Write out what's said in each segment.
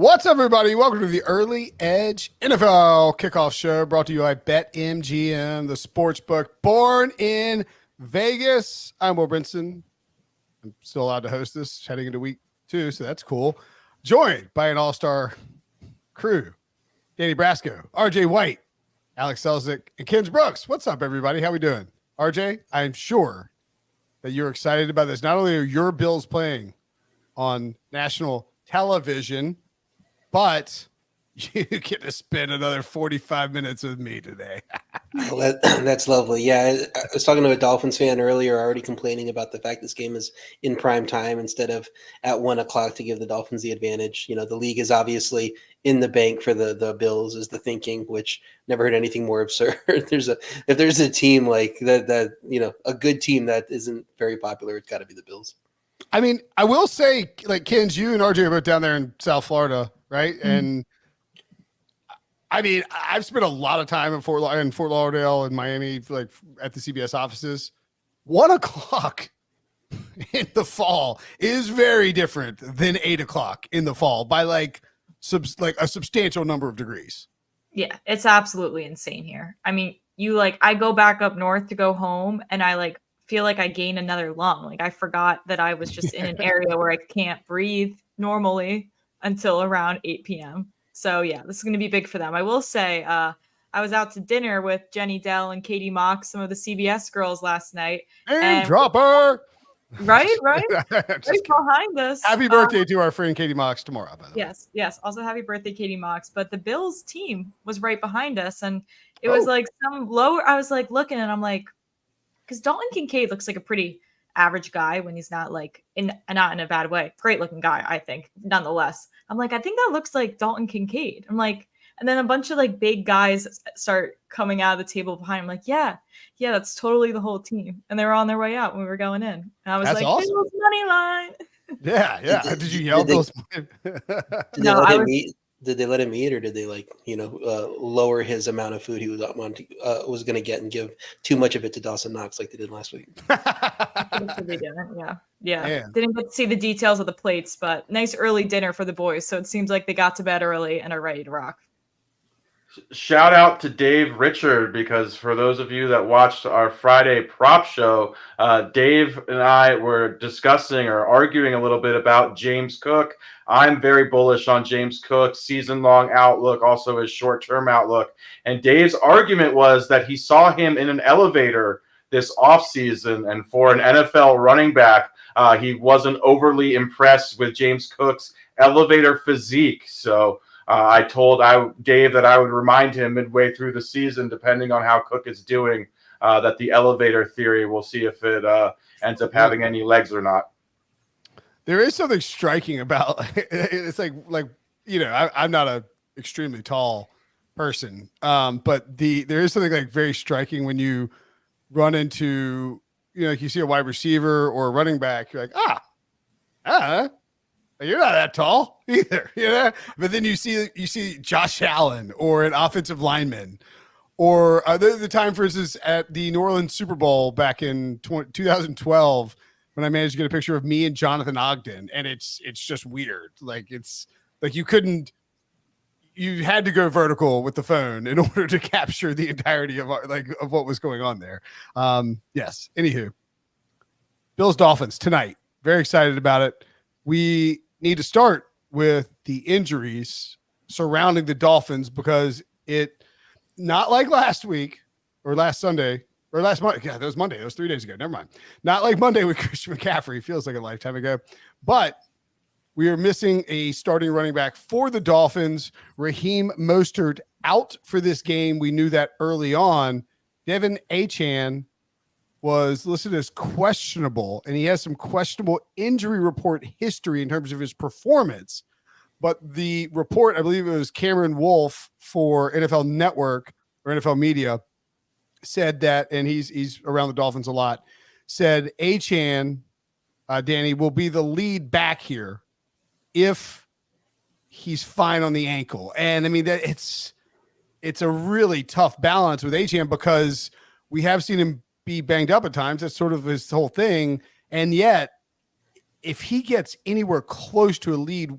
What's up, everybody? Welcome to the Early Edge NFL Kickoff Show, brought to you by BetMGM, the sports book born in Vegas. I'm Will Brinson. I'm still allowed to host this heading into week 2, so that's cool. Joined by an all-star crew, Danny Brasco, RJ White, Alex Selznick, and Mackenzie Brooks. What's up, everybody? How we doing? RJ, I'm sure that you're excited about this. Not only are your Bills playing on national television, but you get to spend another 45 minutes with me today. Well, that's lovely. Yeah, I was talking to a Dolphins fan earlier, already complaining about the fact this game is in prime time instead of at 1 o'clock to give the Dolphins the advantage. You know, the league is obviously in the bank for the Bills, is the thinking, which never heard anything more absurd. If there's a team like that, you know, a good team that isn't very popular, it's got to be the Bills. I mean, I will say, like, Ken's, you and RJ are both down there in South Florida, right? Mm-hmm. And I mean, I've spent a lot of time in Fort Lauderdale and Miami, like at the CBS offices. 1 o'clock in the fall is very different than 8 o'clock in the fall by like a substantial number of degrees. Yeah, it's absolutely insane here. I mean, I go back up north to go home, and I feel like I gain another lung. Like I forgot that I was just in an area where I can't breathe normally until around 8 p.m. So yeah, this is going to be big for them. I will say, I was out to dinner with Jenny Dell and Katie Mock, some of the CBS girls last night. And dropper. Right. Right behind us. Happy birthday to our friend Katie Mox tomorrow, by the way. Yes. Also happy birthday, Katie Mox. But the Bills team was right behind us, and it was like some lower. I was like looking, and I'm like, because Dalton Kincaid looks like a pretty average guy when he's not like not in a bad way. Great looking guy, I think. Nonetheless, I'm like, I think that looks like Dalton Kincaid. I'm like, and then a bunch of like big guys start coming out of the table behind. I'm like, yeah, that's totally the whole team. And they were on their way out when we were going in. And I was That's like, awesome. Bills money line. Yeah. Did you yell Bills? Did they let him eat, or did they lower his amount of food he was going to get and give too much of it to Dawson Knox like they did last week? They didn't. Yeah. Man. Didn't get to see the details of the plates, but nice early dinner for the boys. So it seems like they got to bed early and are ready to rock. Shout out to Dave Richard, because for those of you that watched our Friday prop show, Dave and I were discussing or arguing a little bit about James Cook. I'm very bullish on James Cook's season-long outlook, also his short-term outlook. And Dave's argument was that he saw him in an elevator this offseason, and for an NFL running back, he wasn't overly impressed with James Cook's elevator physique. So I told Dave that I would remind him midway through the season, depending on how Cook is doing, that the elevator theory, we'll see if it ends up having any legs or not. There is something striking about it's like you know, I'm not a extremely tall person, but there is something like very striking when you run into, you know, like you see a wide receiver or a running back, you're like, you're not that tall either, you know. But then you see Josh Allen or an offensive lineman, or the time, for instance, at the New Orleans Super Bowl back in 2012, when I managed to get a picture of me and Jonathan Ogden, and it's just weird. Like it's like you had to go vertical with the phone in order to capture the entirety of what was going on there. Yes. Anywho, Bills-Dolphins tonight. Very excited about it. We need to start with the injuries surrounding the Dolphins, because it, not like last week or last Sunday or last Monday. Yeah, that was Monday. That was 3 days ago. Never mind. Not like Monday with Christian McCaffrey. Feels like a lifetime ago. But we are missing a starting running back for the Dolphins. Raheem Mostert out for this game. We knew that early on. Devin Achane was listed as questionable, and he has some questionable injury report history in terms of his performance. But the report, I believe it was Cameron Wolf for NFL Network or NFL Media, said that, and he's around the Dolphins a lot, said Achane, Danny, will be the lead back here if he's fine on the ankle. And I mean, that it's a really tough balance with Achane, because we have seen him be banged up at times. That's sort of his whole thing. And yet, if he gets anywhere close to a lead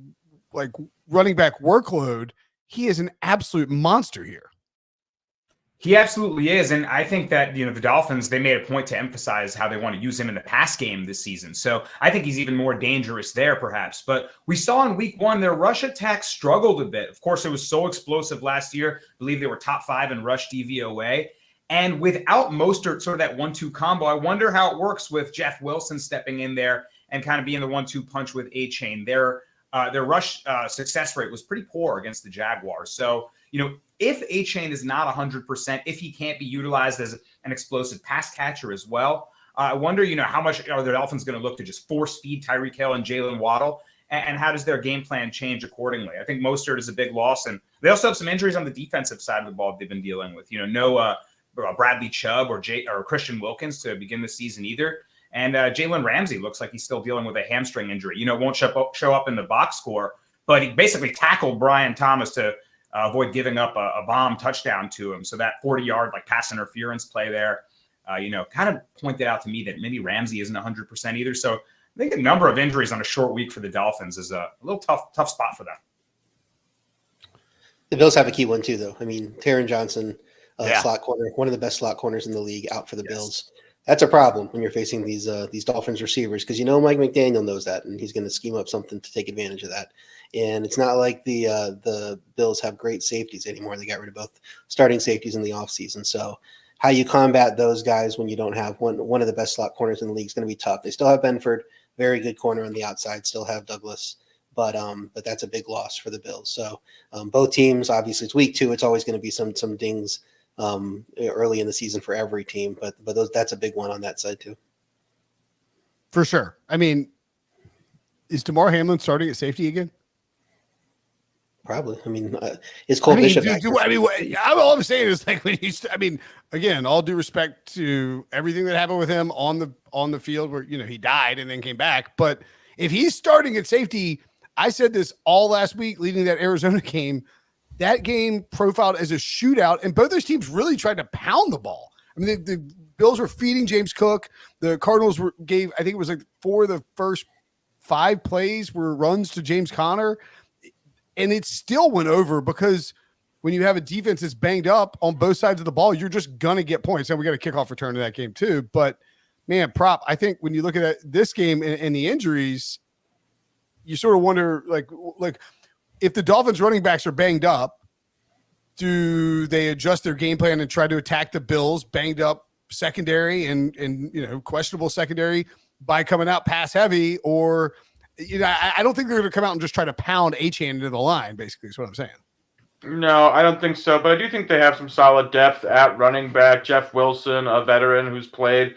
like running back workload, he is an absolute monster here. He absolutely is. And I think that, the Dolphins, they made a point to emphasize how they want to use him in the pass game this season. So I think he's even more dangerous there, perhaps. But we saw in week 1, their rush attack struggled a bit. Of course, it was so explosive last year. I believe they were top 5 in rush DVOA. And without Mostert, sort of that 1-2 combo, I wonder how it works with Jeff Wilson stepping in there and kind of being the 1-2 punch with A-Chain. Their rush success rate was pretty poor against the Jaguars. So, if A-Chain is not 100%, if he can't be utilized as an explosive pass catcher as well, I wonder, how much are the Dolphins going to look to just force feed Tyreek Hill and Jalen Waddle? And how does their game plan change accordingly? I think Mostert is a big loss. And they also have some injuries on the defensive side of the ball they've been dealing with. No Bradley Chubb or Christian Wilkins to begin the season either. And Jalen Ramsey looks like he's still dealing with a hamstring injury. It won't show up in the box score, but he basically tackled Brian Thomas to avoid giving up a bomb touchdown to him. So that 40-yard pass interference play there, kind of pointed out to me that maybe Ramsey isn't 100% either. So I think a number of injuries on a short week for the Dolphins is a little tough spot for them. The Bills have a key one too, though. I mean, Taron Johnson, slot corner, one of the best slot corners in the league, out for the Bills. That's a problem when you're facing these Dolphins receivers, because Mike McDaniel knows that, and he's going to scheme up something to take advantage of that. And it's not like the Bills have great safeties anymore. They got rid of both starting safeties in the offseason. So how you combat those guys when you don't have one of the best slot corners in the league is going to be tough. They still have Benford, very good corner on the outside, still have Douglas, but that's a big loss for the Bills. So both teams, obviously it's week 2. It's always going to be some dings early in the season for every team, but that's a big one on that side too. For sure. I mean, is Damar Hamlin starting at safety again? Probably. I mean, is Cole Bishop? All I'm saying is again, all due respect to everything that happened with him on the field where, he died and then came back. But if he's starting at safety, I said this all last week leading that Arizona game, that game profiled as a shootout, and both those teams really tried to pound the ball. I mean, the Bills were feeding James Cook. The Cardinals gave, I think it was 4 of the first 5 plays were runs to James Conner. And it still went over because when you have a defense that's banged up on both sides of the ball, you're just going to get points. And we got a kickoff return to that game too. But, man, I think when you look at this game and the injuries, you sort of wonder, like if the Dolphins running backs are banged up, do they adjust their game plan and try to attack the Bills' banged up secondary and questionable secondary by coming out pass heavy? Or – I don't think they're going to come out and just try to pound A-Chain into the line, basically, is what I'm saying. No, I don't think so, but I do think they have some solid depth at running back. Jeff Wilson, a veteran who's played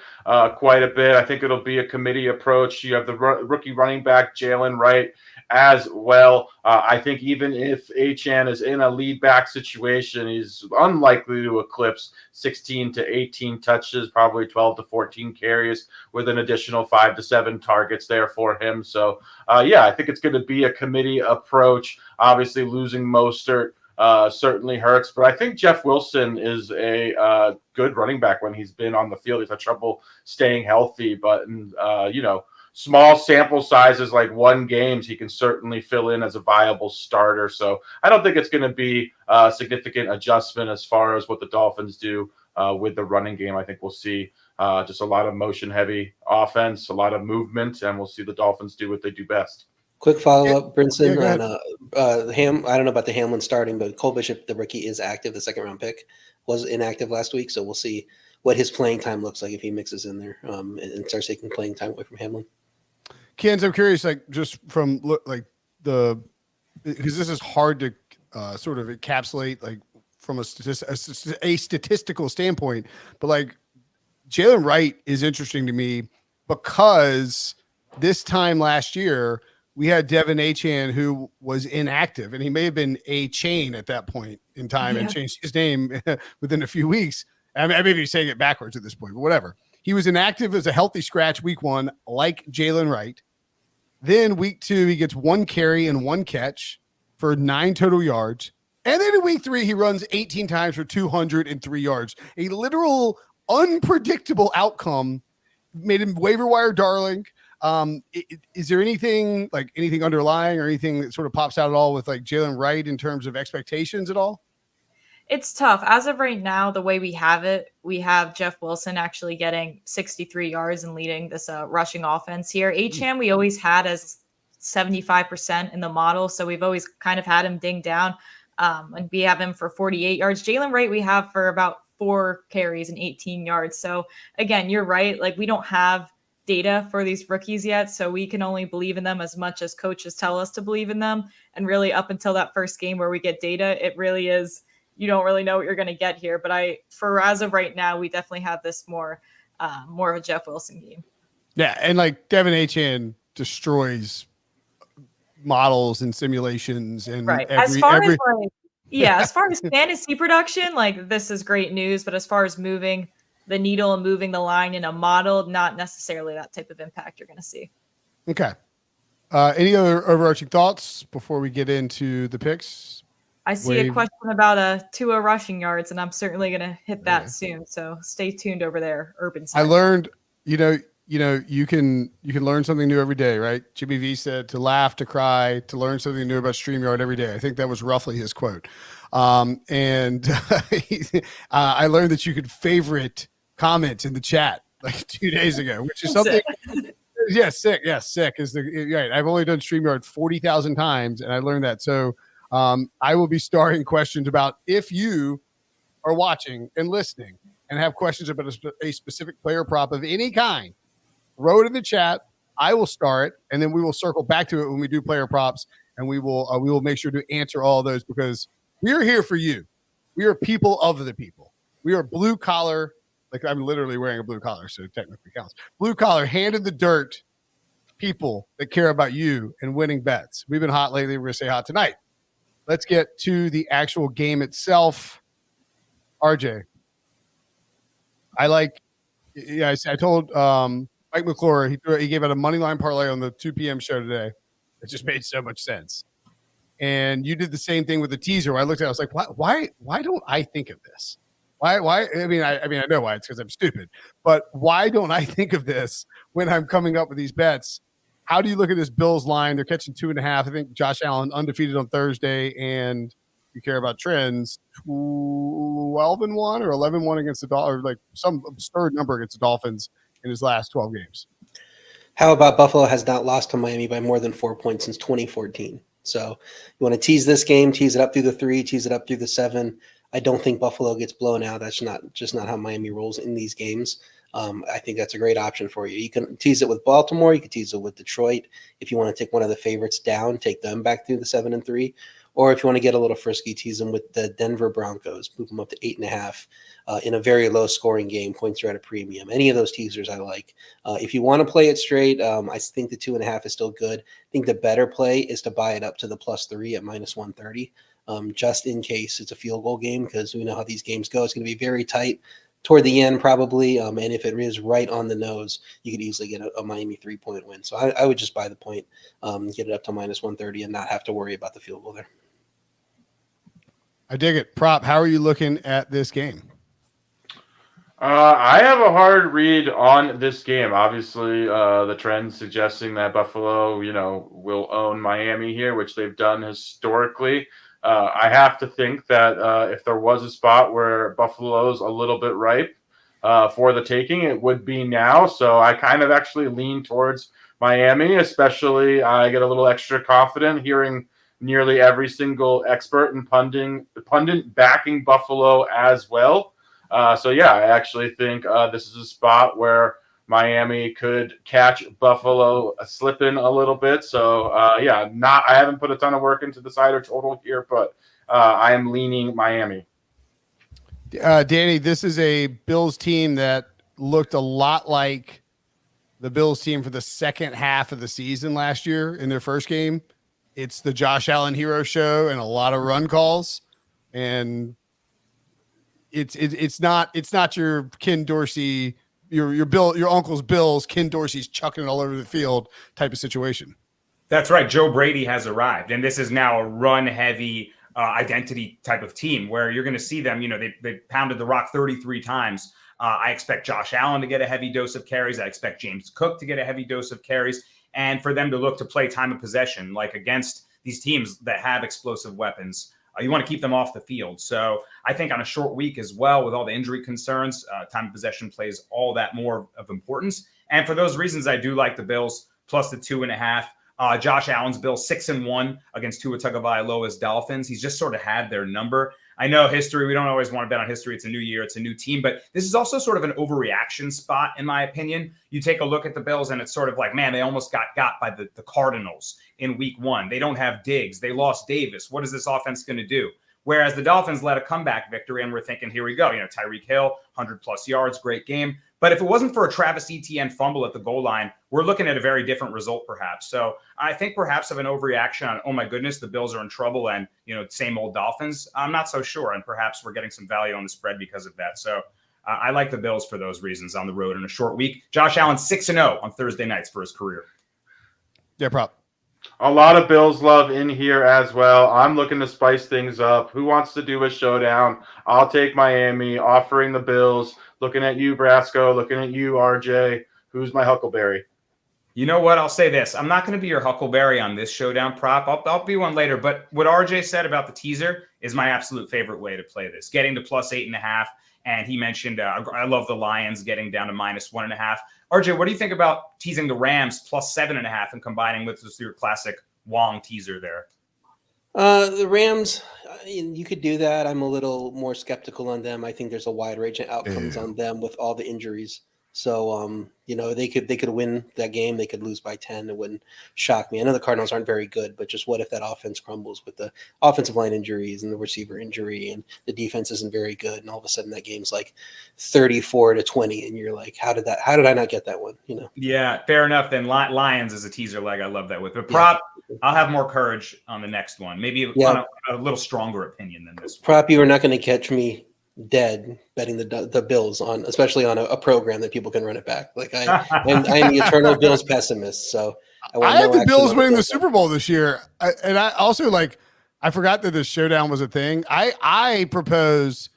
quite a bit. I think it'll be a committee approach. You have the rookie running back, Jalen Wright, as well. I think even if Achane is in a lead back situation, he's unlikely to eclipse 16 to 18 touches, probably 12 to 14 carries with an additional 5 to 7 targets there for him. So, I think it's going to be a committee approach. Obviously, losing Mostert certainly hurts, but I think Jeff Wilson is a good running back when he's been on the field. He's had trouble staying healthy, but small sample sizes like 1 game, he can certainly fill in as a viable starter. So I don't think it's going to be a significant adjustment as far as what the Dolphins do with the running game. I think we'll see just a lot of motion heavy offense, a lot of movement, and we'll see the Dolphins do what they do best. Quick follow-up, Brinson, on I don't know about the Hamlin starting, but Cole Bishop, the rookie, is active. The second-round pick was inactive last week, so we'll see what his playing time looks like if he mixes in there and starts taking playing time away from Hamlin. Kens, I'm curious, just from because this is hard to sort of encapsulate, from a statistical standpoint, but Jalen Wright is interesting to me because this time last year we had Devin Achane, who was inactive, and he may have been A-Chain at that point in time and changed his name within a few weeks. I may be saying it backwards at this point, but whatever. He was inactive as a healthy scratch week 1, like Jalen Wright. Then week 2, he gets 1 carry and 1 catch for 9 total yards. And then in week 3, he runs 18 times for 203 yards. A literal unpredictable outcome, made him waiver wire darling. Is there anything underlying or anything that sort of pops out at all with like Jalen Wright in terms of expectations at all? It's tough. As of right now, the way we have it, we have Jeff Wilson actually getting 63 yards and leading this rushing offense here. Acham we always had as 75% in the model, so we've always kind of had him ding down, and we have him for 48 yards. Jalen Wright we have for about 4 carries and 18 yards. So again, you're right. Like, we don't have data for these rookies yet, so we can only believe in them as much as coaches tell us to believe in them. And really, up until that first game where we get data, it really is, you don't really know what you're going to get here. But as of right now, we definitely have this more of a Jeff Wilson game. Yeah, and like Devin Achane destroys models and simulations and right. As far as fantasy production, like, this is great news. But as far as moving the needle and moving the line in a model, not necessarily that type of impact you're going to see. Okay. Any other overarching thoughts before we get into the picks? I see a question about Tua rushing yards, and I'm certainly going to hit that soon. So stay tuned over there, Urban Science. I learned, you can learn something new every day, right? Jimmy V said to laugh, to cry, to learn something new about StreamYard every day. I think that was roughly his quote. And I learned that you could favorite comments in the chat like 2 days ago, which is something. Sick is the right. I've only done StreamYard 40,000 times, and I learned that. So I will be starring questions about, if you are watching and listening and have questions about a specific player prop of any kind, throw it in the chat. I will star it, and then we will circle back to it when we do player props, and we will make sure to answer all of those, because we are here for you. We are people of the people. We are blue collar. Like, I'm literally wearing a blue collar, so it technically counts. Blue collar, hand in the dirt people that care about you and winning bets. We've been hot lately. We're going to stay hot tonight. Let's get to the actual game itself. RJ, I told Mike McClure, he gave out a money line parlay on the 2 p.m. show today. It just made so much sense. And you did the same thing with the teaser. I looked at it, I was like, why don't I think of this? Why? I mean, I know why. It's because I'm stupid. But why don't I think of this when I'm coming up with these bets? How do you look at this Bills line? They're catching 2.5. I think Josh Allen undefeated on Thursday, and you care about trends, 12-1 or 11-1 against the Dolphins, like some absurd number against the Dolphins in his last 12 games. How about Buffalo has not lost to Miami by more than 4 points since 2014? So you want to tease this game, tease it up through the 3, tease it up through the 7. I don't think Buffalo gets blown out. That's not how Miami rolls in these games. I think that's a great option for you. You can tease it with Baltimore. You can tease it with Detroit. If you want to take one of the favorites down, take them back through the 7 and 3. Or if you want to get a little frisky, tease them with the Denver Broncos. Move them up to 8.5 in a very low-scoring game. Points are at a premium. Any of those teasers I like. If you want to play it straight, I think the 2.5 is still good. I think the better play is to buy it up to the +3 at -130, just in case it's a field goal game, because we know how these games go. It's going to be very tight toward the end probably, and if it is right on the nose, you could easily get a Miami 3-point win. So I would just buy the point, get it up to -130, and not have to worry about the field goal there. I dig it. Prop, how are you looking at this game? I have a hard read on this game. Obviously, the trend suggesting that Buffalo, will own Miami here, which they've done historically. I have to think that if there was a spot where Buffalo's a little bit ripe for the taking, it would be now. So I kind of actually lean towards Miami, especially I get a little extra confident hearing nearly every single expert and pundit backing Buffalo as well. So yeah, I actually think this is a spot where Miami could catch Buffalo slipping a little bit. So I haven't put a ton of work into the side or total here, but I am leaning Miami. Danny, this is a Bills team that looked a lot like the Bills team for the second half of the season last year in their first game. It's the Josh Allen hero show and a lot of run calls, and it's not your Ken Dorsey, your uncle's Bills, Ken Dorsey's chucking it all over the field type of situation. That's right. Joe Brady has arrived, and this is now a run-heavy identity type of team where you're going to see them. They pounded the rock 33 times I expect Josh Allen to get a heavy dose of carries. I expect James Cook to get a heavy dose of carries, and for them to look to play time of possession, like against these teams that have explosive weapons. You want to keep them off the field. So I think on a short week as well, with all the injury concerns, time of possession plays all that more of importance. And for those reasons, I do like the Bills plus the 2.5. Josh Allen's Bills 6-1 against Tua Tagovailoa's Dolphins. He's just sort of had their number. I know history. We don't always want to bet on history. It's a new year. It's a new team. But this is also sort of an overreaction spot, in my opinion. You take a look at the Bills, and it's sort of like, man, they almost got by the Cardinals in week 1. They don't have Diggs. They lost Davis. What is this offense going to do? Whereas the Dolphins led a comeback victory, and we're thinking, here we go. Tyreek Hill, 100-plus yards, great game. But if it wasn't for a Travis Etienne fumble at the goal line, we're looking at a very different result, perhaps. So I think perhaps of an overreaction on, oh my goodness, the Bills are in trouble and, same old Dolphins. I'm not so sure. And perhaps we're getting some value on the spread because of that. So I like the Bills for those reasons on the road in a short week. Josh Allen 6-0 on Thursday nights for his career. Yeah, prop. A lot of Bills love in here as well. I'm looking to spice things up. Who wants to do a showdown? I'll take Miami, offering the Bills. Looking at you, Brasco. Looking at you, RJ. Who's my Huckleberry? You know what? I'll say this. I'm not going to be your Huckleberry on this showdown prop. I'll be one later. But what RJ said about the teaser is my absolute favorite way to play this. Getting to plus 8.5. And he mentioned, I love the Lions getting down to minus 1.5. RJ, what do you think about teasing the Rams plus 7.5 and combining with your classic Wong teaser there? The Rams, you could do that. I'm a little more skeptical on them. I think there's a wide range of outcomes on them with all the injuries. So, they could win that game. They could lose by 10. It wouldn't shock me. I know the Cardinals aren't very good, but just what if that offense crumbles with the offensive line injuries and the receiver injury and the defense isn't very good. And all of a sudden that game's like 34-20. And you're like, how did I not get that one? Yeah, fair enough. Then Lions is a teaser leg. I love that with. But prop, I'll have more courage on the next one. Maybe on a little stronger opinion than this one. Prop, you are not going to catch me dead betting the Bills on, especially on a program that people can run it back. Like I am the eternal Bills pessimist. So I have the Bills winning the Super Bowl this year. I also I forgot that this showdown was a thing. I propose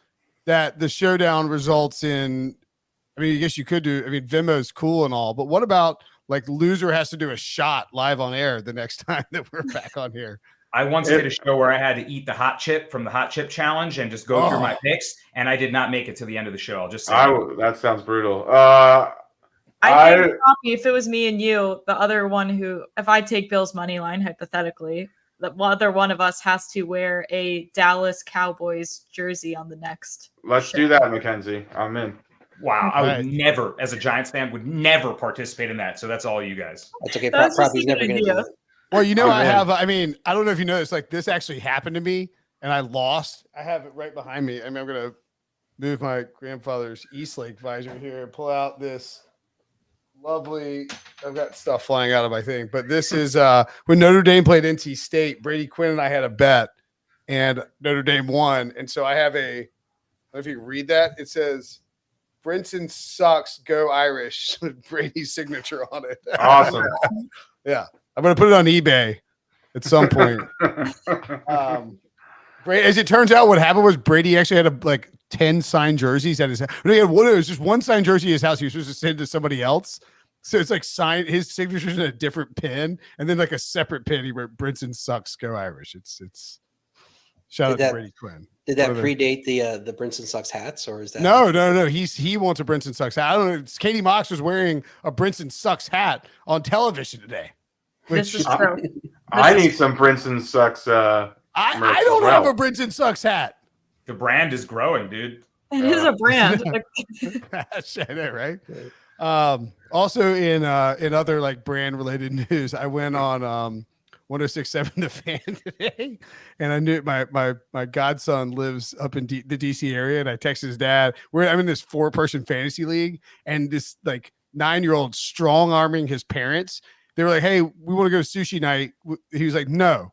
that the showdown results in, I guess you could do, Venmo's cool and all, but what about loser has to do a shot live on air the next time that we're back on here? I once did a show where I had to eat the hot chip from the hot chip challenge and just go through my picks, and I did not make it to the end of the show. I'll just say that sounds brutal. I think if it was me and you, the other one if I take Bills money line, hypothetically, the other one of us has to wear a Dallas Cowboys jersey on the next. Let's do that, Mackenzie. I'm in. Wow, I would never, as a Giants fan, would never participate in that. So that's all you guys. That's okay. Probably never going to do that. Well, I have, I don't know if you noticed, this actually happened to me and I lost. I have it right behind me. I'm going to move my grandfather's Eastlake visor here and pull out this lovely, I've got stuff flying out of my thing, but this is when Notre Dame played NC State, Brady Quinn and I had a bet and Notre Dame won. And so I have I don't know if you can read that. It says, Brinson sucks, go Irish, with Brady's signature on it. Awesome. Yeah. I'm going to put it on eBay at some point. As it turns out, what happened was Brady actually had 10 signed jerseys at his house. It was just one signed jersey at his house. He was supposed to send to somebody else. So it's signed, his signature's in a different pin. And then a separate pin, he wrote, Brinson sucks, go Irish. It's shout out to Brady Quinn. Did that predate the Brinson sucks hats, or is that? No. He wants a Brinson sucks hat. I don't know. Katie Mox was wearing a Brinson sucks hat on television today. This is true. I need some Brinson sucks. I don't have a Brinson sucks hat. The brand is growing, dude. It is a brand. I know, right? Also in other brand related news, I went on 106.7 The Fan today, and I knew my godson lives up in the DC area, and I texted his dad. I'm in this 4-person fantasy league, and this 9-year-old strong arming his parents. They were like, hey, we want to go to sushi night. He was like, no.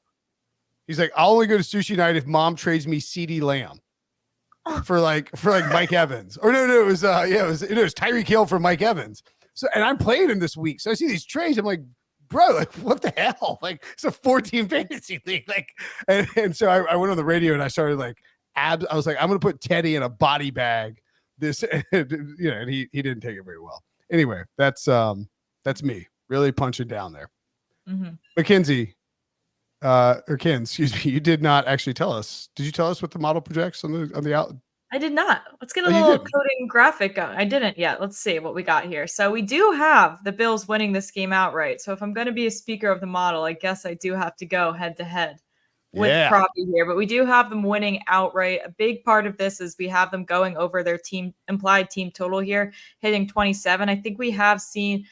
He's like, I'll only go to sushi night if mom trades me CeeDee Lamb for Mike Evans. Or no, it was Tyreek Hill for Mike Evans. So, and I'm playing him this week. So I see these trades. I'm like, bro, what the hell? It's a 14 fantasy league. And so I went on the radio and I started I was like, I'm going to put Teddy in a body bag this, and he didn't take it very well. Anyway, that's me really punching down there. Mm-hmm. Mackenzie, or Ken, excuse me, you did not actually tell us. Did you tell us what the model projects on the out? I did not. Let's get a Oh, you little didn't? coding graphic going. I didn't yet. Let's see what we got here. So we do have the Bills winning this game outright. So if I'm going to be a speaker of the model, I guess I do have to go head to head with Proppy here. But we do have them winning outright. A big part of this is we have them going over their implied team total here, hitting 27. I think we have seen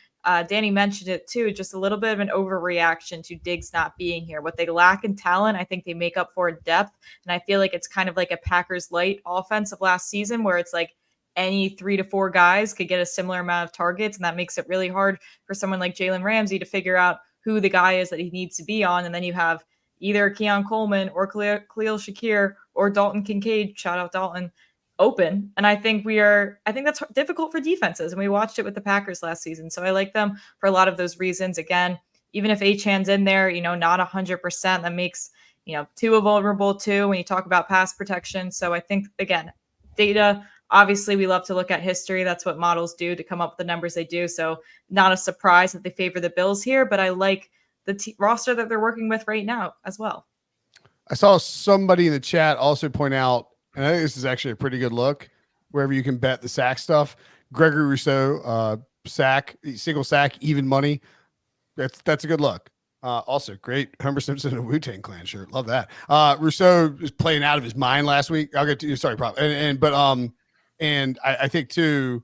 Danny mentioned it too, just a little bit of an overreaction to Diggs not being here. What they lack in talent, I think they make up for in depth. And I feel like it's kind of like a Packers light offense of last season where it's like any 3 to 4 guys could get a similar amount of targets. And that makes it really hard for someone like Jalen Ramsey to figure out who the guy is that he needs to be on. And then you have either Keon Coleman or Khalil Shakir or Dalton Kincaid, shout out Dalton, open. And I think that's difficult for defenses. And we watched it with the Packers last season. So I like them for a lot of those reasons. Again, even if Achane's in there, not 100%, that makes, Tua vulnerable too when you talk about pass protection. So I think, again, data, obviously we love to look at history. That's what models do to come up with the numbers they do. So not a surprise that they favor the Bills here, but I like the roster that they're working with right now as well. I saw somebody in the chat also point out, and I think this is actually a pretty good look, wherever you can bet the sack stuff. Gregory Rousseau, single sack, even money. That's a good look. Also, great Homer Simpson and Wu-Tang Clan shirt. Love that. Rousseau is playing out of his mind last week. I'll get to you. Sorry, Prop. And I think too,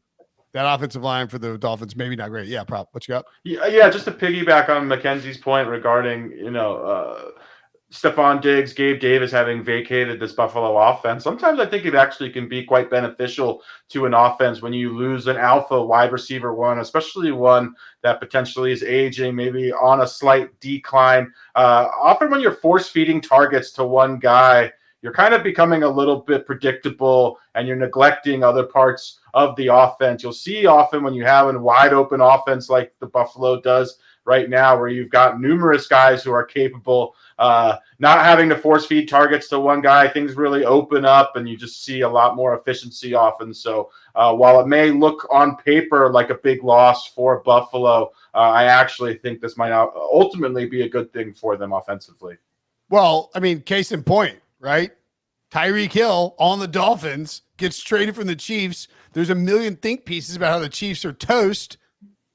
that offensive line for the Dolphins maybe not great. Yeah, Prop. What you got? Yeah. Just to piggyback on Mackenzie's point regarding Stephon Diggs, Gabe Davis having vacated this Buffalo offense. Sometimes I think it actually can be quite beneficial to an offense when you lose an alpha wide receiver one, especially one that potentially is aging, maybe on a slight decline. Often when you're force feeding targets to one guy, you're kind of becoming a little bit predictable and you're neglecting other parts of the offense. You'll see often when you have a wide open offense like the Buffalo does right now, where you've got numerous guys who are capable, not having to force feed targets to one guy, things really open up and you just see a lot more efficiency often. So while it may look on paper like a big loss for Buffalo, I actually think this might ultimately be a good thing for them offensively. Well, I mean, case in point, right? Tyreek Hill on the Dolphins gets traded from the Chiefs. There's a million think pieces about how the Chiefs are toast,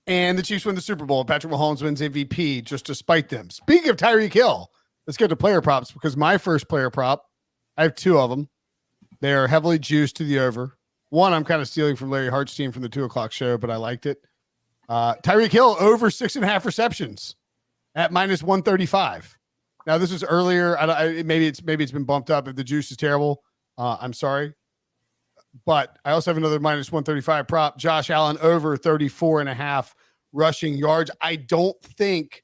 and the Chiefs win the Super Bowl. Patrick Mahomes wins MVP just to spite them. Speaking of Tyreek Hill, let's get to player props, because my first player prop, I have 2 of them. They are heavily juiced to the over. One I'm kind of stealing from Larry Hartstein from the 2:00 show, but I liked it. Tyreek Hill over 6.5 receptions at -135. Now this is earlier. Maybe it's been bumped up. If the juice is terrible, I'm sorry. But I also have another -135 prop. Josh Allen over 34.5 rushing yards. I don't think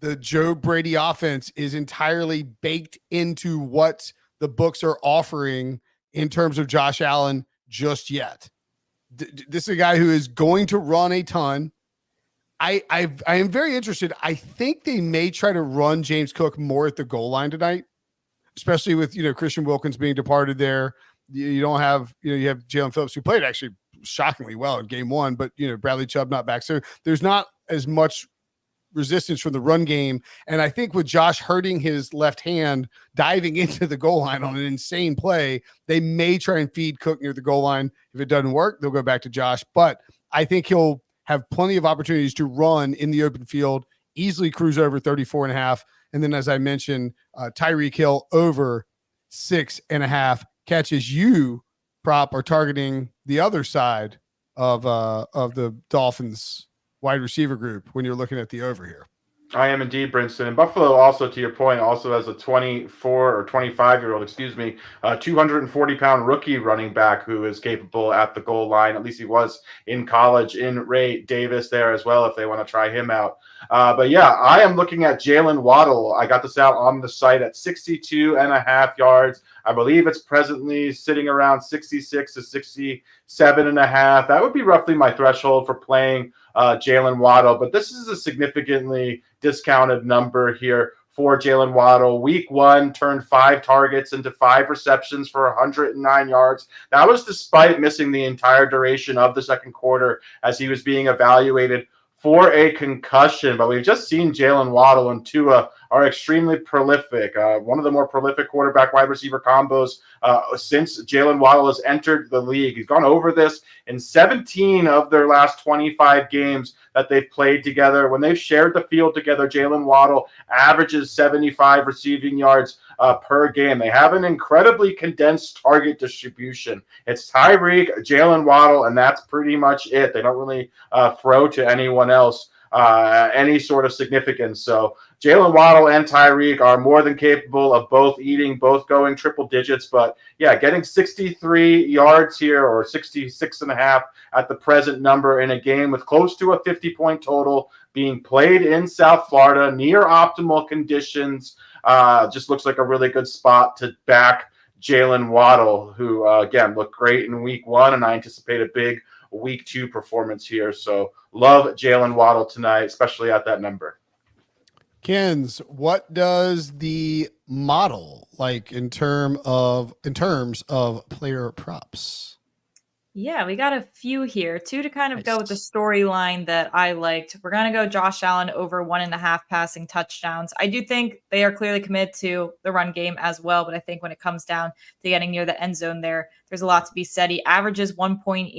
the Joe Brady offense is entirely baked into what the books are offering in terms of Josh Allen just yet. This is a guy who is going to run a ton. I am very interested. I think they may try to run James Cook more at the goal line tonight, especially with Christian Wilkins being departed there. You don't have you have Jalen Phillips, who played actually shockingly well in game 1, but Bradley Chubb not back, so there's not as much resistance from the run game. And I think with Josh hurting his left hand, diving into the goal line on an insane play, they may try and feed Cook near the goal line. If it doesn't work, they'll go back to Josh. But I think he'll have plenty of opportunities to run in the open field, easily cruise over 34.5. And then, as I mentioned, Tyreek Hill over 6.5 catches. You, Prop, are targeting the other side of the Dolphins wide receiver group when you're looking at the over here. I am indeed, Brinson. And Buffalo, also to your point, also has a 24 or 25-year-old, 240-pound rookie running back who is capable at the goal line. At least he was in college, in Ray Davis there as well, if they want to try him out. But yeah, I am looking at Jalen Waddle. I got this out on the site at 62.5 yards. I believe it's presently sitting around 66 to 67.5. That would be roughly my threshold for playing Jalen Waddle, but this is a significantly discounted number here for Jalen Waddle. Week 1 turned 5 targets into 5 receptions for 109 yards. That was despite missing the entire duration of the second quarter as he was being evaluated for a concussion. But we've just seen Jalen Waddle and Tua are extremely prolific. One of the more prolific quarterback wide receiver combos since Jalen Waddle has entered the league. He's gone over this in 17 of their last 25 games that they've played together. When they've shared the field together, Jalen Waddle averages 75 receiving yards per game. They have an incredibly condensed target distribution. It's Tyreek, Jalen Waddle, and that's pretty much it. They don't really throw to anyone else any sort of significance. So Jalen Waddle and Tyreek are more than capable of both going triple digits. But yeah, getting 63 yards here, or 66.5 at the present number, in a game with close to a 50-point total being played in South Florida, near optimal conditions, just looks like a really good spot to back Jalen Waddle, who again looked great in week 1, and I anticipate a big week 2 performance here. So love Jalen Waddle tonight, especially at that number. Kens, what does the model like in terms of player props? Yeah, we got a few here. 2 to kind of go with the storyline that I liked. We're going to go Josh Allen over 1.5 passing touchdowns. I do think they are clearly committed to the run game as well, but I think when it comes down to getting near the end zone there's a lot to be said. He averages 1.8.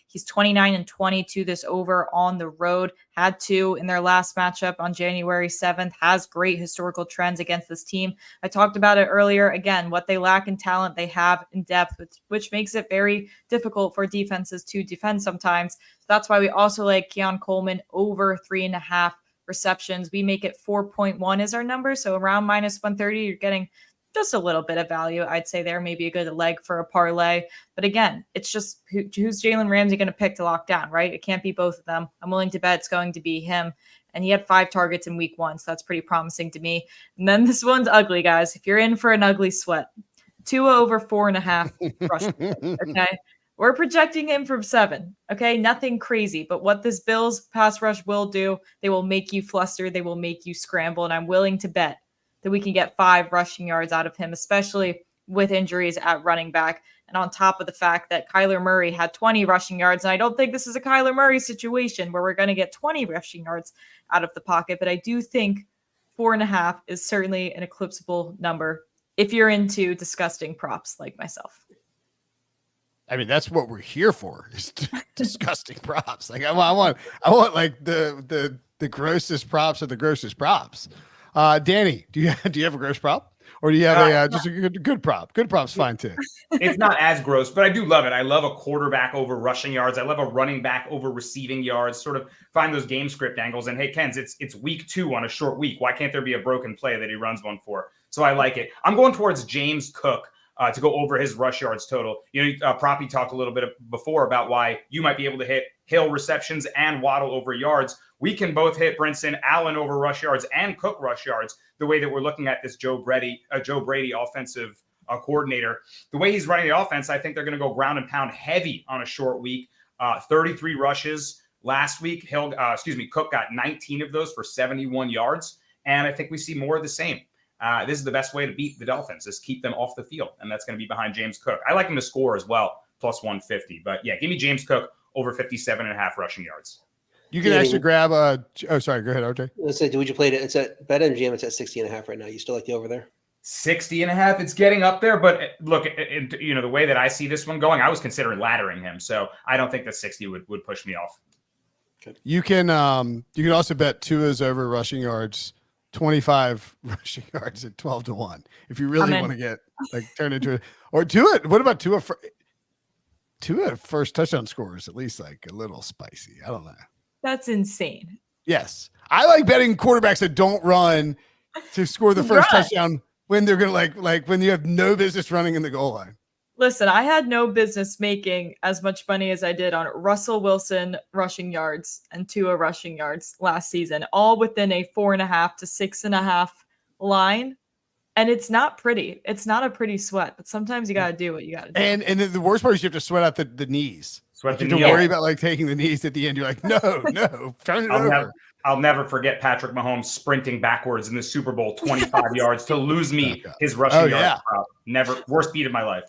He's 29-22 this over on the road. Had 2 in their last matchup on January 7th. Has great historical trends against this team. I talked about it earlier. Again, what they lack in talent, they have in depth, which makes it very difficult for defenses to defend sometimes. So that's why we also like Keon Coleman over 3.5 receptions. We make it 4.1 is our number. So around minus 130, you're getting just a little bit of value, I'd say there. Maybe a good leg for a parlay. But again, it's just who's Jalen Ramsey going to pick to lock down, right? It can't be both of them. I'm willing to bet it's going to be him. And he had 5 targets in week 1, so that's pretty promising to me. And then this one's ugly, guys. If you're in for an ugly sweat, Tua over 4.5 rushing. Okay. We're projecting him from 7. Okay. Nothing crazy. But what this Bills pass rush will do, they will make you fluster. They will make you scramble. And I'm willing to bet that we can get 5 rushing yards out of him, especially with injuries at running back. And on top of the fact that Kyler Murray had 20 rushing yards. And I don't think this is a Kyler Murray situation where we're going to get 20 rushing yards out of the pocket. But I do think 4.5 is certainly an eclipsable number if you're into disgusting props like myself. I mean, that's what we're here for, is disgusting props. Like I want like the grossest props of the grossest props. Danny, do you have a gross prop, or do you have just a good prop? Good prop's fine too. It's not as gross, but I do love it. I love a quarterback over rushing yards. I love a running back over receiving yards. Sort of find those game script angles. And hey, Kens, it's week 2 on a short week. Why can't there be a broken play that he runs one for? So I like it. I'm going towards James Cook to go over his rush yards total. Proppy talked a little bit before about why you might be able to hit Hill receptions and Waddle over yards. We can both hit Brinson, Allen over rush yards, and Cook rush yards the way that we're looking at this Joe Brady offensive coordinator. The way he's running the offense, I think they're going to go ground and pound heavy on a short week. 33 rushes last week. Cook got 19 of those for 71 yards. And I think we see more of the same. This is the best way to beat the Dolphins, is keep them off the field. And that's going to be behind James Cook. I like him to score as well, plus 150. But yeah, give me James Cook over 57.5 rushing yards. You can actually grab sorry, go ahead, RJ. Let's say, would you play it? It's at BetMGM. It's at 60.5 right now. You still like the over there? 60.5. It's getting up there, but look, the way that I see this one going, I was considering laddering him, so I don't think that 60 would push me off. Okay. You can also bet Tua's over rushing yards, 25 rushing yards at 12-1. If you really want to get turn into it, or Tua. What about Tua? Tua first touchdown score is at least like a little spicy. I don't know. That's insane. Yes. I like betting quarterbacks that don't run to score the first touchdown when they're going to like when you have no business running in the goal line. Listen, I had no business making as much money as I did on Russell Wilson rushing yards and Tua rushing yards last season, all within a 4.5 to 6.5 line. And it's not pretty. It's not a pretty sweat, but sometimes you got to do what you got to do. And the worst part is you have to sweat out the knees. Sweat the you have knee. to worry about like taking the knees at the end. You're like, no, turn it over. I'll never forget Patrick Mahomes sprinting backwards in the Super Bowl 25 yards to lose me his rushing yards. Never, worst beat of my life.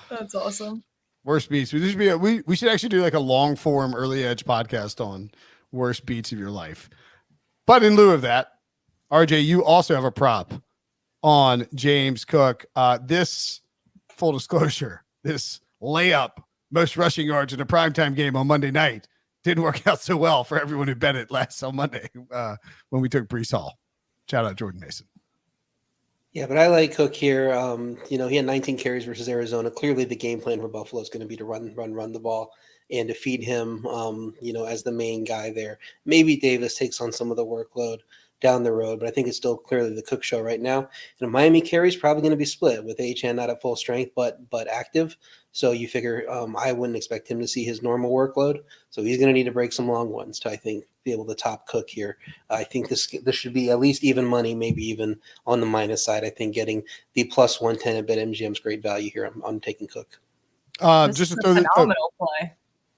That's awesome. Worst beats. We should actually do like a long form early edge podcast on worst beats of your life. But in lieu of that, RJ, you also have a prop on James Cook. This, full disclosure, this layup, most rushing yards in a primetime game on Monday night, didn't work out so well for everyone who bet it on Monday when we took Breece Hall. Shout out Jordan Mason. Yeah, but I like Cook here. He had 19 carries versus Arizona. Clearly, the game plan for Buffalo is going to be to run the ball and to feed him, as the main guy there. Maybe Davis takes on some of the workload down the road, but I think it's still clearly the Cook show right now. And Miami carry is probably going to be split with Achane not at full strength, but active. So you figure I wouldn't expect him to see his normal workload. So he's going to need to break some long ones to, I think, be able to top Cook here. I think this should be at least even money, maybe even on the minus side. I think getting the plus 110 at BetMGM is great value here. I'm taking Cook. Just to throw phenomenal play.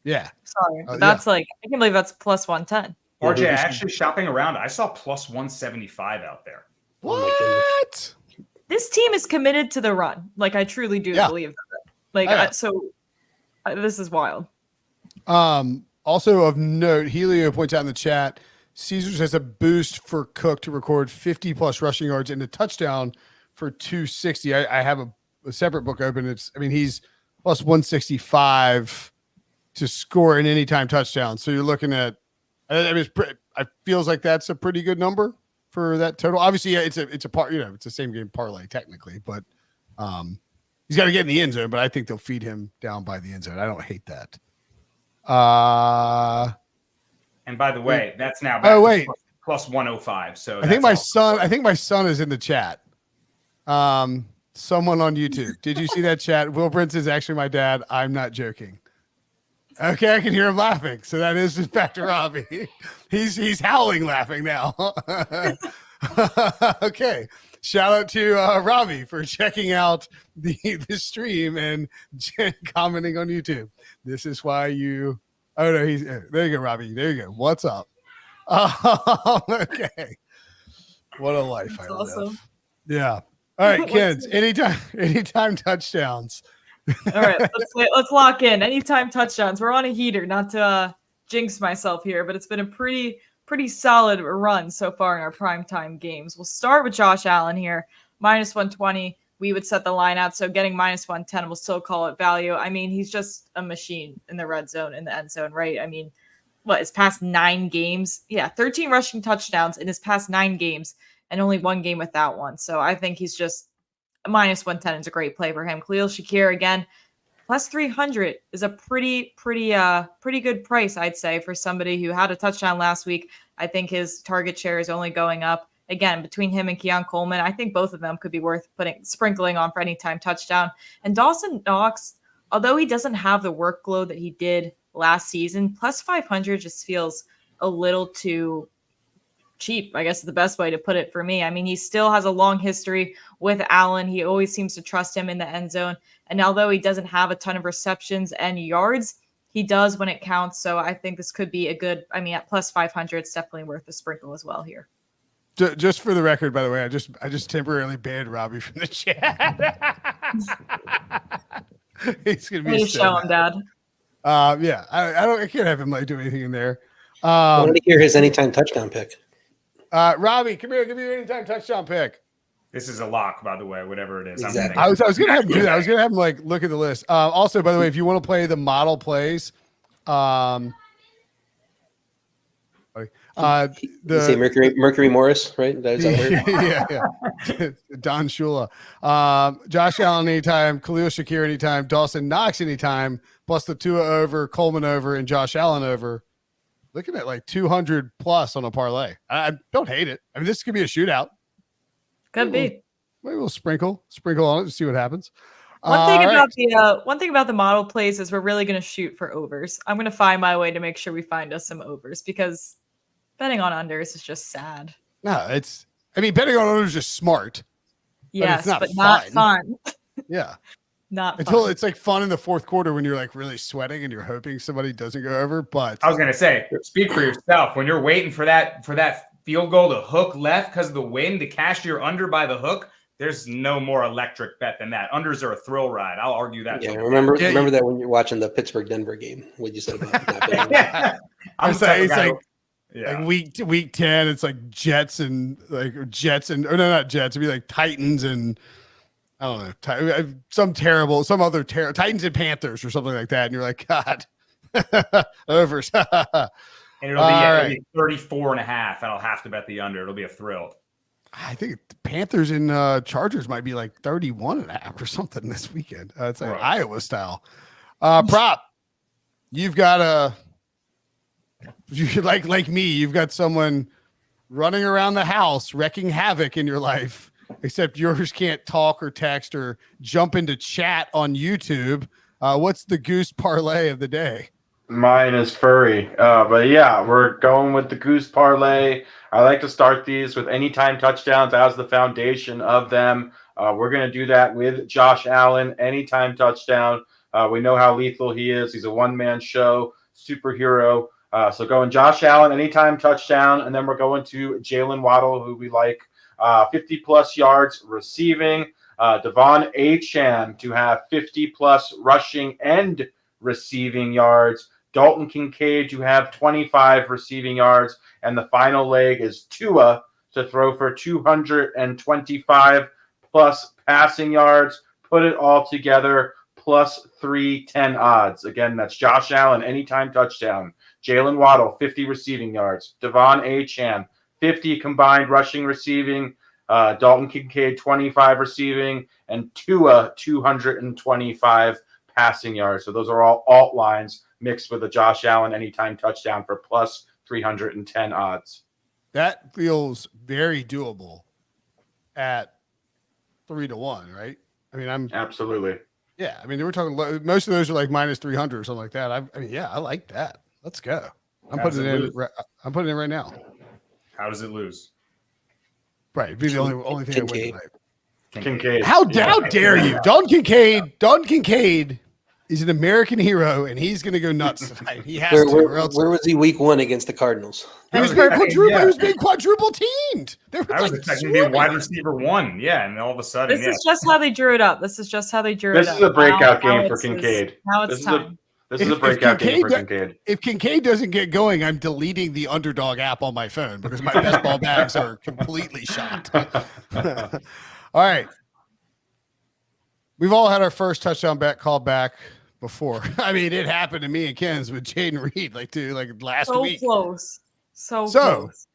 Yeah. Sorry. That's I can't believe that's plus 110. RJ, actually shopping around, I saw plus 175 out there. What? This team is committed to the run. I truly do believe that. This is wild. Also of note, Helio points out in the chat, Caesars has a boost for Cook to record 50 plus rushing yards and a touchdown for 260. I have a separate book open. He's plus 165 to score an anytime touchdown. So you're looking at, it feels like that's a pretty good number for that total. Obviously, it's a same game parlay technically, but he's got to get in the end zone. But I think they'll feed him down by the end zone. I don't hate that. And by the way, that's now back plus 105. So I think my son is in the chat. Someone on YouTube. Did you see that chat? Will Brinson is actually my dad. I'm not joking. Okay, I can hear him laughing. So that is just back to Robbie. He's howling laughing now. Okay. Shout out to Robbie for checking out the stream and commenting on YouTube. This is why you. Oh no, there you go, Robbie. There you go. What's up? Okay. What a life I live. Yeah. All right, kids. Anytime touchdowns. All right, let's lock in. Anytime touchdowns. We're on a heater, not to jinx myself here, but it's been a pretty solid run so far in our primetime games. We'll start with Josh Allen here, minus 120. We would set the line out, so getting minus 110, we'll still call it value. He's just a machine in the red zone, in the end zone, right? His past 9 games? Yeah, 13 rushing touchdowns in his past 9 games, and only 1 game without one. So I think he's just minus 110 is a great play for him. Khalil Shakir again, plus 300 is a pretty good price, I'd say, for somebody who had a touchdown last week. I think his target share is only going up. Again, between him and Keon Coleman, I think both of them could be worth sprinkling on for any time touchdown. And Dawson Knox, although he doesn't have the workload that he did last season, plus 500 just feels a little too cheap, I guess is the best way to put it for me. He still has a long history with Allen. He always seems to trust him in the end zone. And although he doesn't have a ton of receptions and yards, he does when it counts. So I think this could be a good, at plus 500, it's definitely worth a sprinkle as well here. Just for the record, by the way, I just temporarily banned Robbie from the chat. He's gonna be show him, Dad. Yeah, I can't have him do anything in there. I want to hear his anytime touchdown pick. Robbie, come here, give me your anytime touchdown pick. This is a lock, by the way, whatever it is. Exactly. I was gonna have him do that. I was gonna have him look at the list. Also, by the way, if you want to play the model plays, say Mercury Morris, right? That is yeah. Don Shula. Josh Allen anytime, Khalil Shakir anytime, Dawson Knox anytime, plus the Tua over, Coleman over, and Josh Allen over. Looking at 200 plus on a parlay. I don't hate it. This could be a shootout. Could be. Maybe we'll sprinkle on it and see what happens. One thing about the model plays is we're really going to shoot for overs. I'm going to find my way to make sure we find us some overs because betting on unders is just sad. No, betting on unders is just smart. Yes, but not fun. Yeah. Not until fun. it's like fun in the fourth quarter when you're like really sweating and you're hoping somebody doesn't go over. But I was gonna say, speak for yourself. When you're waiting for that field goal to hook left because of the wind to cash your under by the hook, there's no more electric bet than that. Unders are a thrill ride. I'll argue that. Yeah, remember that when you're watching the Pittsburgh-Denver game, what you said about that. Yeah. I'm it's the type of guy like, yeah. like week 10, it's like Jets and not Jets. It'd be like Titans and I don't know, some other Titans and Panthers or something like that. And you're like, God, overs. And it'll be 34 and a half, and I'll have to bet the under. It'll be a thrill. I think the Panthers and Chargers might be like 31 and a half or something this weekend. It's like Iowa style. Prop, you've got like me, you've got someone running around the house wrecking havoc in your life, except yours can't talk or text or jump into chat on YouTube. What's the goose parlay of the day? Mine is furry. But yeah, we're going with the goose parlay. I like to start these with anytime touchdowns as the foundation of them. We're going to do that with Josh Allen, anytime touchdown. We know how lethal he is. He's a one-man show, superhero. So going Josh Allen, anytime touchdown, and then we're going to Jalen Waddle, who we like, 50-plus yards receiving. Devon Achane to have 50-plus rushing and receiving yards. Dalton Kincaid to have 25 receiving yards. And the final leg is Tua to throw for 225-plus passing yards. Put it all together, plus 310 odds. Again, that's Josh Allen, anytime touchdown. Jalen Waddle, 50 receiving yards. Devon Achane, 50 combined rushing receiving. Dalton Kincaid, 25 receiving. And Tua, 225 passing yards. So those are all alt lines mixed with a Josh Allen anytime touchdown for plus 310 odds. That feels very doable at 3-1, right? I mean, Absolutely. Yeah, I mean, we're talking. Most of those are like minus 300 or something like that. I mean, yeah, I like that. Let's go. I'm putting it in. I'm putting it in right now. How does it lose? Right, it'd be the only thing that wins tonight. Kincaid. How dare you? Dalton Kincaid is an American hero, and he's going to go nuts tonight. He has to. Where was he week 1 against the Cardinals? He was being quadruple teamed. I was expecting to be a wide receiver 1. Yeah, and all of a sudden, this is just how they drew it up. This is a breakout game for Kincaid. Now it's time. This is a breakout game for Kincaid. If Kincaid doesn't get going, I'm deleting the Underdog app on my phone because my best ball bags are completely shot. All right. We've all had our first touchdown bet called back before. I mean, it happened to me and Ken's with Jaden Reed like last week. So close.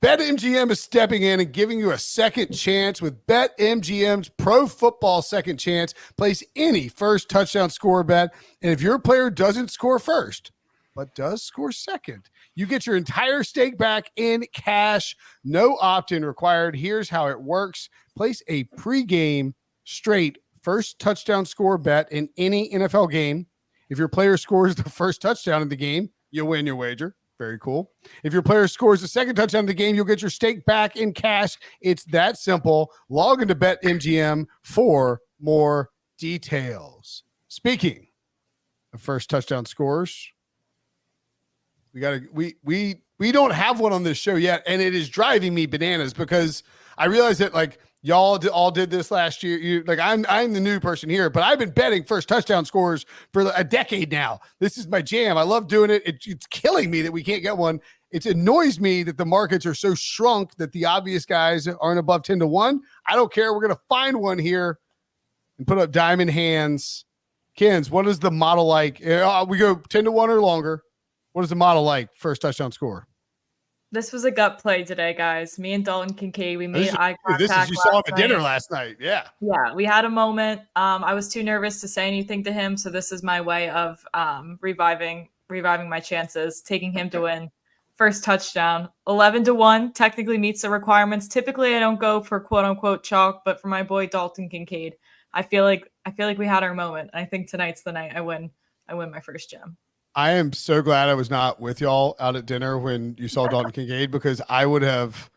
BetMGM is stepping in and giving you a second chance with BetMGM's Pro Football Second Chance. Place any first touchdown score bet, and if your player doesn't score first, but does score second, you get your entire stake back in cash. No opt-in required. Here's how it works. Place a pregame straight first touchdown score bet in any NFL game. If your player scores the first touchdown in the game, you win your wager. Very cool. If your player scores the second touchdown in the game, you'll get your stake back in cash. It's that simple. Log into BetMGM for more details. Speaking of first touchdown scores, we don't have one on this show yet, and it is driving me bananas because I realize that like y'all all did this last year. I'm the new person here, but I've been betting first touchdown scores for a decade now. This is my jam. I love doing it. It's killing me that we can't get one. It annoys me that the markets are so shrunk that the obvious guys aren't above 10-1. I don't care. We're going to find one here and put up diamond hands. Kens, what is the model like? We go 10-1 or longer. What is the model like? First touchdown score. This was a gut play today, guys. Me and Dalton Kincaid, we made eye contact. This is you saw at the dinner last night. Yeah. Yeah, we had a moment. I was too nervous to say anything to him, so this is my way of reviving my chances, taking him to win. First touchdown, 11-1, technically meets the requirements. Typically, I don't go for quote unquote chalk, but for my boy Dalton Kincaid, I feel like we had our moment. I think tonight's the night I win my first gem. I am so glad I was not with y'all out at dinner when you saw Dalton Kincaid because I would have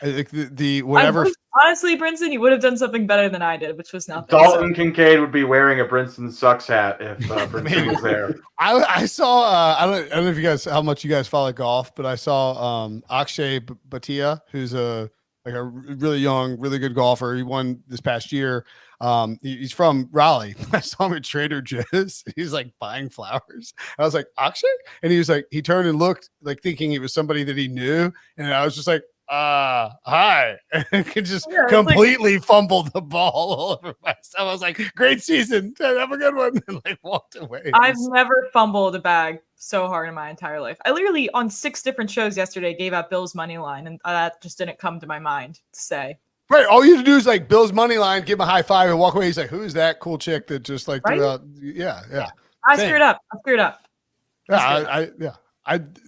I think the whatever. Honestly, Brinson, you would have done something better than I did, which was nothing. Dalton Kincaid would be wearing a Brinson sucks hat if Brinson was there. I saw I don't know if you guys how much you guys follow golf, but I saw Akshay Bhatia, who's a really young, really good golfer. He won this past year. He's from Raleigh. I saw him at Trader Joe's. He's like buying flowers. I was like, Akshay? And he was like, he turned and looked like thinking it was somebody that he knew. And I was just like, hi. And just completely fumbled the ball all over myself. I was like, great season. Have a good one. And like walked away. I've never fumbled a bag so hard in my entire life. I literally on 6 different shows yesterday gave out Bills money line, and that just didn't come to my mind to say. Right. All you have to do is like Bill's money line, give him a high five and walk away. He's like, who's that cool chick that just like threw out? Yeah. I screwed up.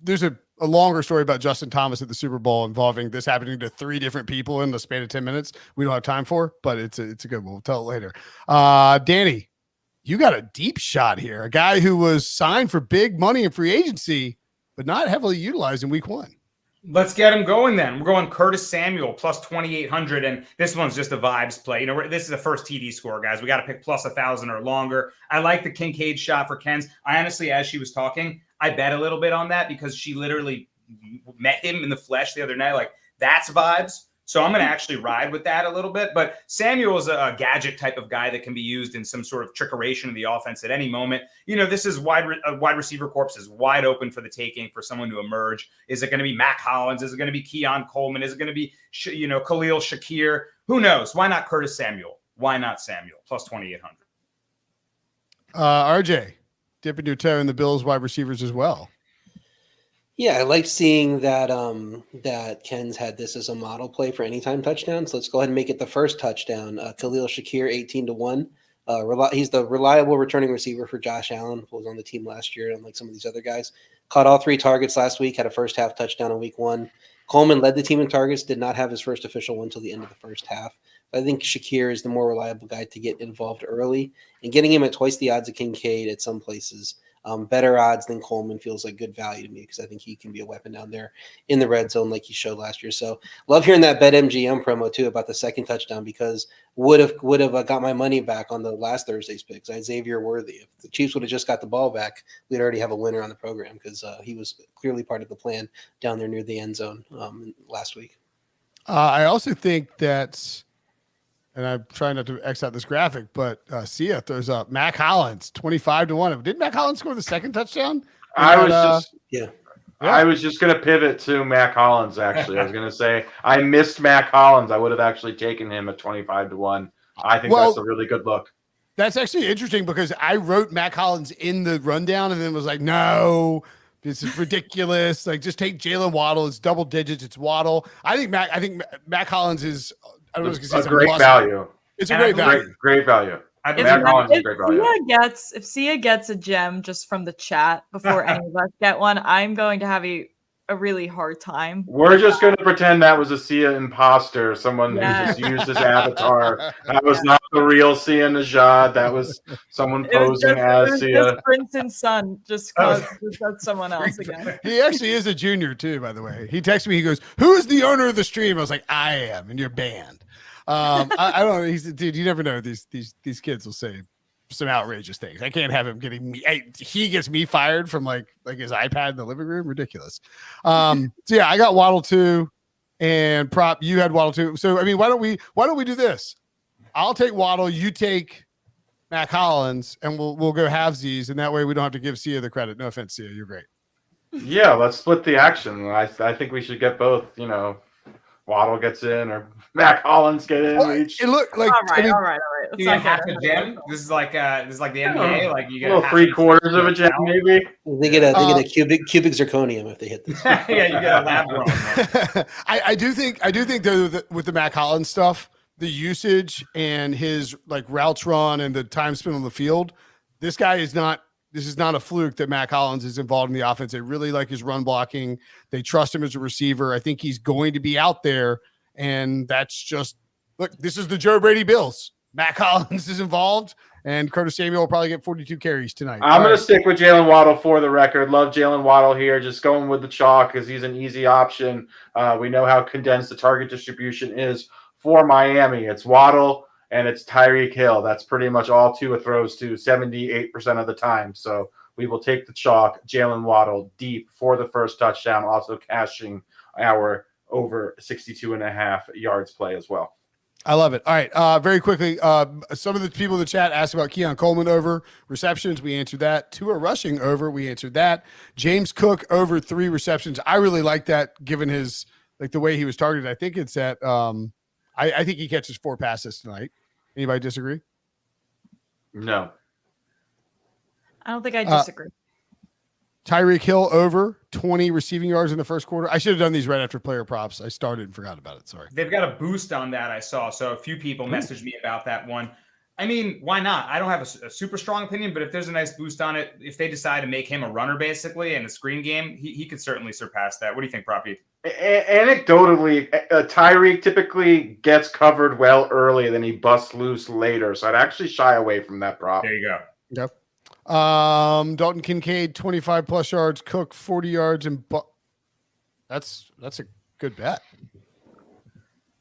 There's a longer story about Justin Thomas at the Super Bowl involving this happening to 3 different people in the span of 10 minutes. We don't have time for, but it's a good one. We'll tell it later. Danny, you got a deep shot here. A guy who was signed for big money in free agency, but not heavily utilized in week 1. Let's get him going then. We're going Curtis Samuel plus 2,800, and this one's just a vibes play. This is the first TD score, guys. We got to pick plus 1,000 or longer. I like the Kincaid shot for Ken's. I honestly, as she was talking, I bet a little bit on that because she literally met him in the flesh the other night. Like, that's vibes. So I'm going to actually ride with that a little bit. But Samuel is a gadget type of guy that can be used in some sort of trickeration of the offense at any moment. This is wide receiver corps is wide open for the taking for someone to emerge. Is it going to be Mac Hollins? Is it going to be Keon Coleman? Is it going to be, Khalil Shakir? Who knows? Why not Curtis Samuel? Why not Samuel? Plus 2,800. RJ, dipping your toe in the Bills wide receivers as well. Yeah, I like seeing that that Ken's had this as a model play for anytime touchdowns. So let's go ahead and make it the first touchdown. Khalil Shakir, 18-1. He's the reliable returning receiver for Josh Allen, who was on the team last year, unlike some of these other guys. Caught all 3 targets last week, had a first half touchdown in week 1. Coleman led the team in targets, did not have his first official one until the end of the first half. I think Shakir is the more reliable guy to get involved early. And getting him at twice the odds of Kincaid at some places, better odds than Coleman feels like good value to me because I think he can be a weapon down there in the red zone like he showed last year. So love hearing that BetMGM promo too about the second touchdown because would have got my money back on the last Thursday's picks. Xavier Worthy. If the Chiefs would have just got the ball back, we'd already have a winner on the program because he was clearly part of the plan down there near the end zone last week. I also think that, and I'm trying not to X out this graphic, but Sia throws up Mac Hollins 25-1. Didn't Mac Hollins score the second touchdown? I was just going to pivot to Mac Hollins, actually. I was going to say I missed Mac Hollins. I would have actually taken him at 25-1. I think that's a really good look. That's actually interesting because I wrote Mac Hollins in the rundown and then was like, no, this is ridiculous. Like, just take Jalen Waddle. It's double digits. It's Waddle. I think Mac Hollins is – I don't know if it's a great value. It's a great value. Great value. If Sia gets a gem just from the chat before any of us get one, I'm going to have a really hard time. We're just going to pretend that was a Sia imposter, someone who just used his avatar. That was not the real Sia Najad. That was someone posing as Sia. Just Brinson's son, just because that's someone else again. He actually is a junior too, by the way. He texted me. He goes, "Who's the owner of the stream?" I was like, "I am," and you're banned. I don't know. He's dude. You never know. These kids will say some outrageous things. I can't have him getting me. He gets me fired from like his iPad in the living room. Ridiculous. So yeah, I got Waddle too, and Prop. You had Waddle too. So I mean, why don't we do this? I'll take Waddle. You take Mac Hollins, and we'll go halvesies, and that way we don't have to give Sia the credit. No offense, Sia. You're great. Yeah, let's split the action. I think we should get both. Waddle gets in or Mac Hollins get in. Well, it looked like all right. You get half a gem. This is like the NBA. Like you get a 3/4 of a gem, maybe. They get a cubic zirconium if they hit this. Yeah, you get a lab grown. I do think though with the Mac Hollins stuff, the usage and his like routes run and the time spent on the field, this is not a fluke that Mac Hollins is involved in the offense. They really like his run blocking. They trust him as a receiver. I think he's going to be out there. And that's just, look, this is the Joe Brady Bills. Mac Hollins is involved, And Curtis Samuel will probably get 42 carries tonight. I'm going to stick with Jalen Waddle for the record. Love Jalen Waddle here. Just going with the chalk because he's an easy option. We know how condensed the target distribution is for Miami. It's Waddle and it's Tyreek Hill. That's pretty much all Tua throws to 78% of the time. So we will take the chalk. Jalen Waddle deep for the first touchdown, also cashing our over 62.5 yards play as well. I love it. All right. Very quickly, some of the people in the chat asked about Keon Coleman over receptions. We answered that. Tua rushing over. We answered that. James Cook over 3 receptions. I really like that given his the way he was targeted. I think it's at I think he catches 4 passes tonight. Anybody disagree? No. I don't think I disagree. Tyreek Hill over 20 receiving yards in the first quarter. I should have done these right after player props. I started and forgot about it. Sorry. They've got a boost on that, I saw. So a few people messaged me about that one. I mean, why not? I don't have a super strong opinion, but if there's a nice boost on it, if they decide to make him a runner basically in a screen game, he could certainly surpass that. What do you think, Proppy? Anecdotally, Tyreek typically gets covered well early and then he busts loose later. So I'd actually shy away from that prop. There you go. Yep. Dalton Kincaid 25 plus yards, Cook 40 yards, and that's a good bet.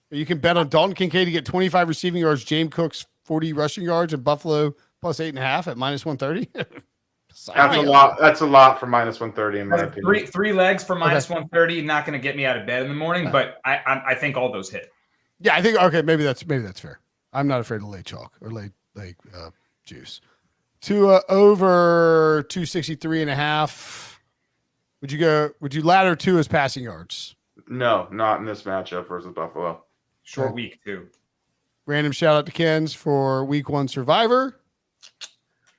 You can bet on Dalton Kincaid to get 25 receiving yards, James Cook's 40 rushing yards, and Buffalo plus 8.5 at minus 130. That's a lot. That's a lot for minus 130 in my opinion. Three legs for minus 130. Not going to get me out of bed in the morning, but I think all those hit. Yeah, I think maybe that's fair. I'm not afraid to lay chalk or lay juice. Over 263.5. Would you ladder Tua's passing yards? No, not in this matchup versus Buffalo. Short week too. Random shout out to Ken's for week 1 survivor.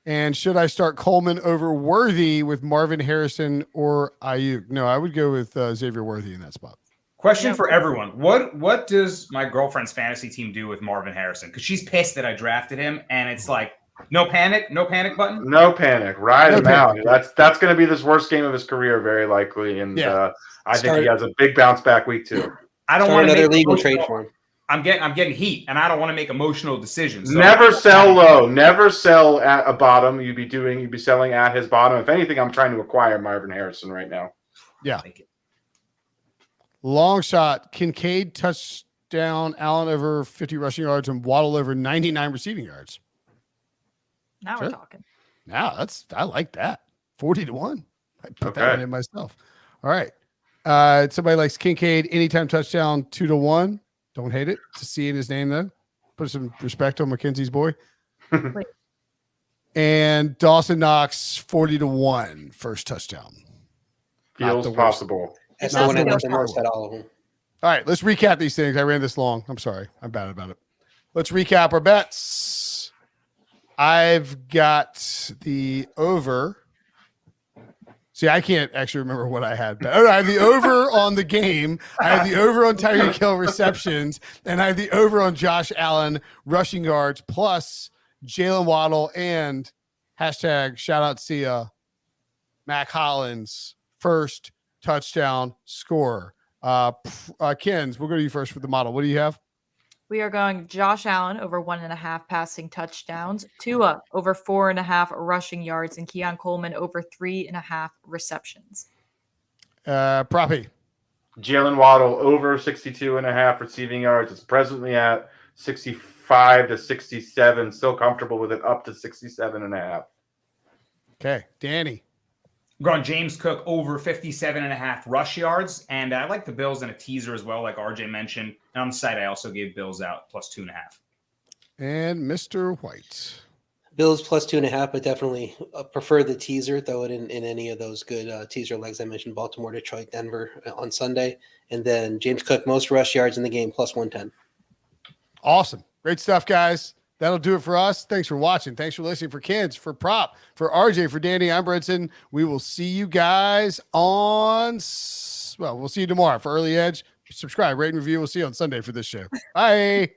And should I start Coleman over Worthy with Marvin Harrison or Ayuk? No, I would go with Xavier Worthy in that spot. Question for everyone. What does my girlfriend's fantasy team do with Marvin Harrison? Because she's pissed that I drafted him, and it's like, no panic button? No panic. Ride him out. That's going to be the worst game of his career, very likely. And I think he has a big bounce back week 2. I don't want another legal trade for him. I'm getting heat, and I don't want to make emotional decisions. So never sell low. Never sell at a bottom. You'd be selling at his bottom. If anything, I'm trying to acquire Marvin Harrison right now. Yeah. Long shot. Kincaid touchdown. Allen over 50 rushing yards and Waddle over 99 receiving yards. Now we're talking. Now I like that. 40-1. I put that one in myself. All right. Somebody likes Kincaid anytime touchdown 2-1. Don't hate it. To see in his name though. Put some respect on Mackenzie's boy. And Dawson Knox 40-1 first touchdown. Feels possible. That's the one I want the most at all of them. All right, let's recap these things. I ran this long. I'm sorry. I'm bad about it. Let's recap our bets. I've got the over. See, I can't actually remember what I had. I have the over on the game. I have the over on Tyreek Hill receptions, and I have the over on Josh Allen rushing yards, plus Jalen Waddle and hashtag shout out Sia Mac Hollins first touchdown scorer. Kens, we'll go to you first for the model. What do you have? We are going Josh Allen over 1.5 passing touchdowns, Tua over 4.5 rushing yards, and Keon Coleman over 3.5 receptions. Proppy. Jalen Waddle over 62.5 receiving yards. It's presently at 65 to 67. Still comfortable with it up to 67.5. Okay. Danny. I'm going James Cook over 57.5 rush yards. And I like the Bills in a teaser as well, like RJ mentioned. And on the site, I also gave Bills out plus 2.5. And Mr. White. Bills plus 2.5, but definitely prefer the teaser. Throw it in any of those good teaser legs I mentioned, Baltimore, Detroit, Denver on Sunday. And then James Cook, most rush yards in the game, plus 110. Awesome. Great stuff, guys. That'll do it for us. Thanks for watching. Thanks for listening. For Kids, for Prop, for RJ, for Danny, I'm Brinson. We will see you guys we'll see you tomorrow for Early Edge. Subscribe, rate, and review. We'll see you on Sunday for this show. Bye.